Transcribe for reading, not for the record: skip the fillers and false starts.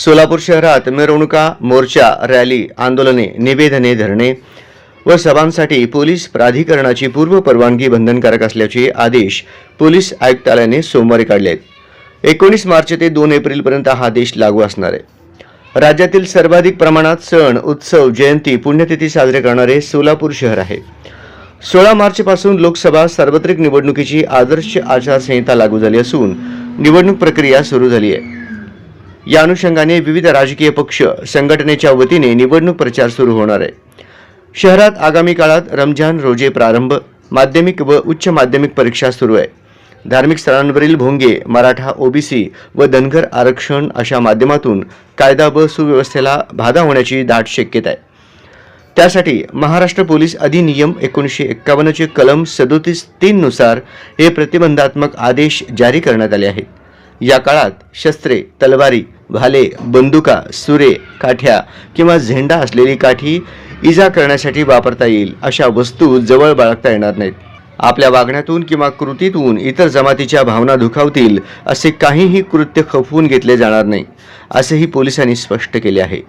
सोलापूर शहरात मिरवणुका, मोर्चा, रॅली, आंदोलने, निवेदने, धरणे व सभांसाठी पोलीस प्राधिकरणाची पूर्व परवानगी बंधनकारक असल्याचे आदेश पोलीस आयुक्तालयाने सोमवारी काढले आहेत। 19 मार्च ते 2 एप्रिलपर्यंत हा आदेश लागू असणार आहे। राज्यातील सर्वाधिक प्रमाणात सण, उत्सव, जयंती, पुण्यतिथी साजरे करणारे सोलापूर शहर आहे। 16 मार्चपासून लोकसभा सार्वत्रिक निवडणुकीची आदर्श आचारसंहिता लागू झाली असून निवडणूक प्रक्रिया सुरू झाली आहे। या अनुषंगाने विविध राजकीय पक्ष संघटनेच्या वतीने निवडणूक प्रचार सुरू होणार आहे। शहरात आगामी काळात रमजान रोजे प्रारंभ, माध्यमिक व उच्च माध्यमिक परीक्षा सुरू आहे। धार्मिक स्थळांवरील भोंगे, मराठा, ओबीसी व धनगर आरक्षण अशा माध्यमातून कायदा व सुव्यवस्थेला बाधा होण्याची दाट शक्यता आहे। त्यासाठी महाराष्ट्र पोलीस अधिनियम 1951 चे कलम 37(3) नुसार हे प्रतिबंधात्मक आदेश जारी करण्यात आले आहेत। या काळात शस्त्रे, तलवारी, भाले, बंदुका, सुरे, काठ्या किंवा झेंडा असलेली काठी इजा करण्यासाठी वापरता येईल अशा वस्तू जवळ बाळगता येणार नाहीत। आपल्या वागण्यातून किंवा कृतीतून इतर जमातीच्या भावना दुखावतील असे काहीही कृत्य खपवून घेतले जाणार नाही, असेही पोलिसांनी स्पष्ट केले आहे।